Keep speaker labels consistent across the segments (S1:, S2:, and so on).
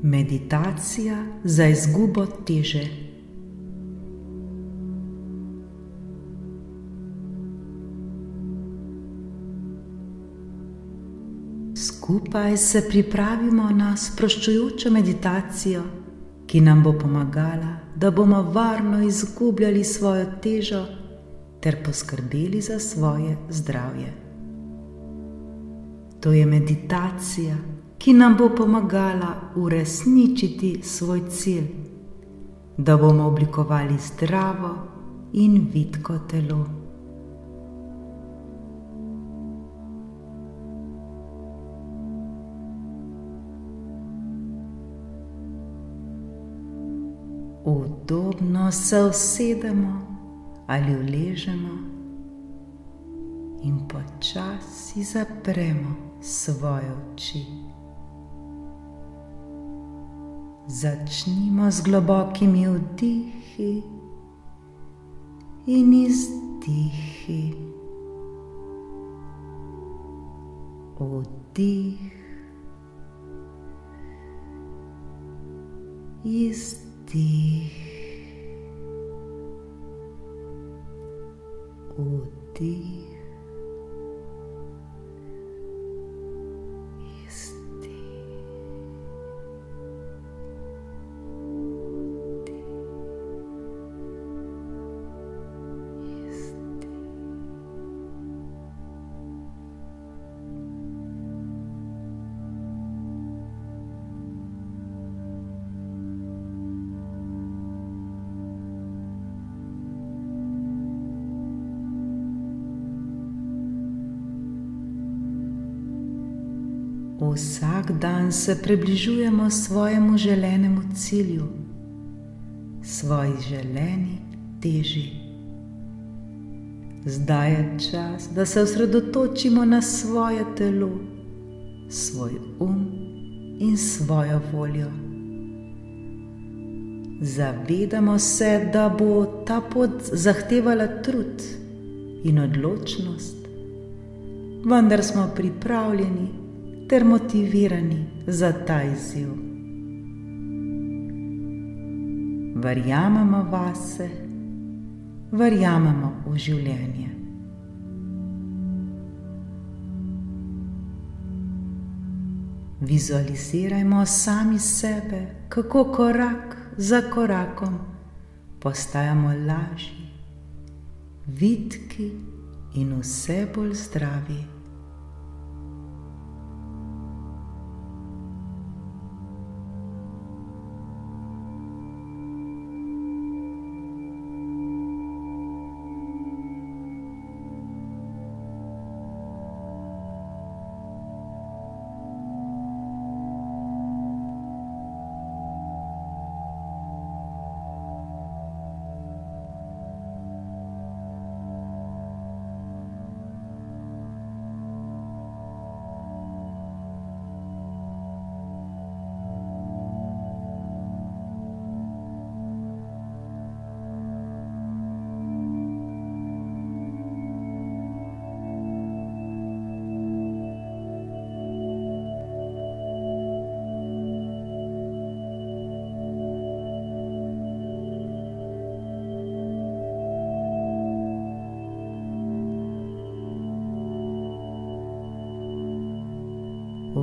S1: Meditacija za izgubo teže. Skupaj se pripravimo na sproščujočo meditacijo, ki nam bo pomagala, da bomo varno izgubljali svojo težo ter poskrbeli za svoje zdravje. To je meditacija, ki nam bo pomagala uresničiti svoj cilj, da bomo oblikovali zdravo in vitko telo. Udobno se usedemo ali uležemo in počasi zapremo svoje oči. Začnimo z globokimi vdihi in izdihi. Vdih, izdih, vdih, Vsak dan se približujemo svojemu želenemu cilju, svoji želeni teži. Zdaj je čas, da se osredotočimo na svoje telo, svoj in svojo voljo. Zavedamo se, da bo ta pot zahtevala trud in odločnost, vendar smo pripravljeni ter motivirani za ta izziv. Verjamemo vase, verjamemo v življenje. Vizualizirajmo sami sebe, kako korak za korakom postajamo lažji, vitki in vse bolj zdravi.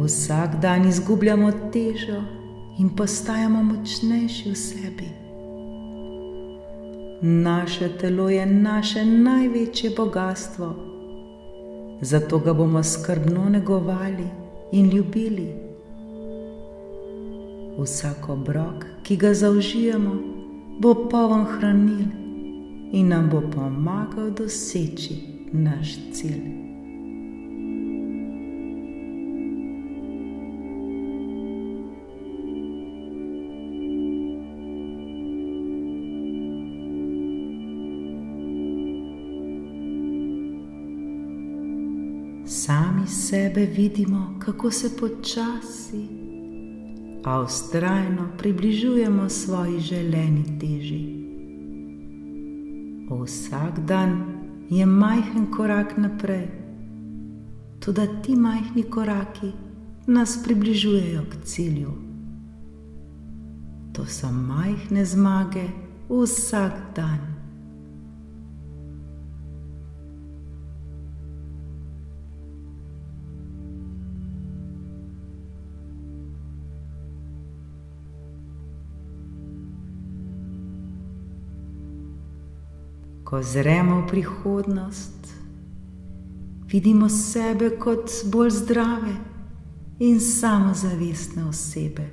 S1: Vsak dan izgubljamo težo in postajamo močnejši v sebi. Naše telo je naše največje bogastvo, zato ga bomo skrbno negovali in ljubili. Vsak obrok, ki ga zaužijemo, bo poln hranil in nam bo pomagal doseči naš cilj. Sami sebe vidimo, kako se počasi, a vztrajno približujemo svoji želeni teži. Vsak dan je majhen korak naprej, toda ti majhni koraki nas približujejo k cilju. to so majhne zmage vsak dan. Ko zremo v prihodnost, vidimo sebe kot bolj zdrave in samozavestne osebe.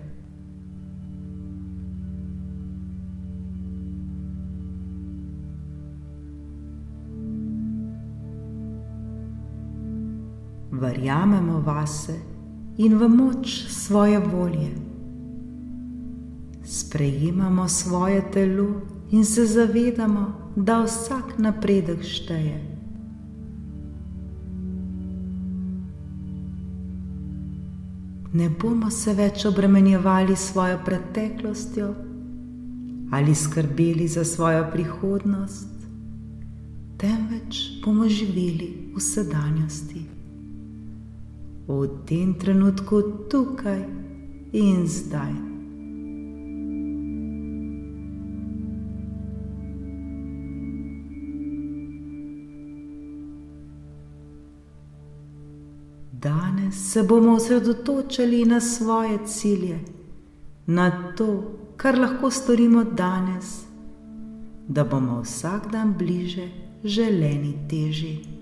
S1: Verjamemo vase in v moč svoje volje. Sprejemamo svoje telo in se zavedamo, da vsak napredek šteje. Ne bomo se več obremenjevali s svojo preteklostjo ali skrbeli za svojo prihodnost, temveč bomo živeli v sedanjosti, v tem trenutku tukaj in zdaj. Danes se bomo osredotočili na svoje cilje, na to, kar lahko storimo danes, da bomo vsak dan bliže želeni teži.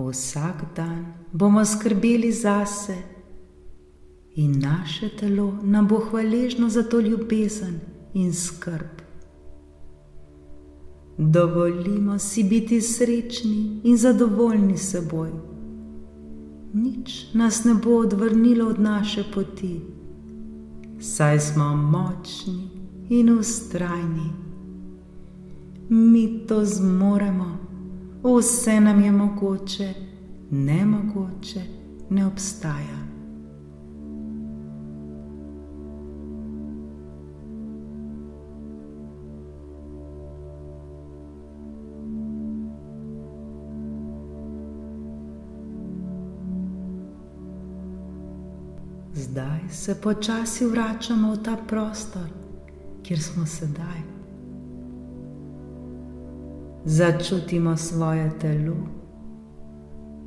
S1: Vsak dan bomo skrbeli zase in naše telo nam bo hvaležno za to ljubezen in skrb. Dovolimo si biti srečni in zadovoljni s seboj. Nič nas ne bo odvrnilo od naše poti, saj smo močni in vztrajni. Mi to zmoremo. Vse nam je mogoče, nemogoče ne obstaja. Zdaj se počasi vračamo v ta prostor, kjer smo sedaj. Začutimo svoje telo,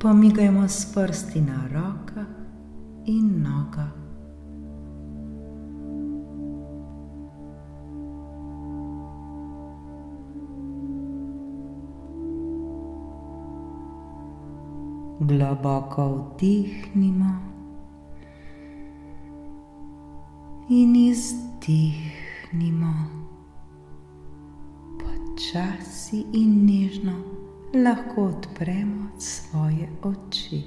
S1: pomigajmo s prsti na rokah in nogah. Globoko vdihnimo in izdihnimo. Počasi in nežno lahko odpremo svoje oči.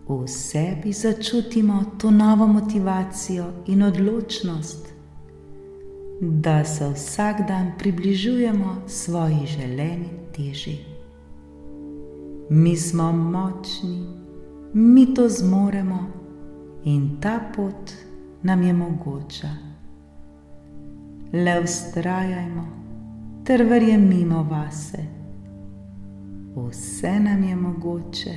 S1: V sebi začutimo to novo motivacijo in odločnost, da se vsak dan približujemo svoji želeni teži. Mi smo močni, mi to zmoremo in ta pot nam je mogoča. Le vztrajajmo ter verjemimo vase. Vse nam je mogoče,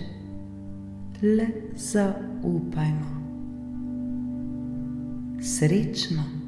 S1: le zaupajmo. Srečno!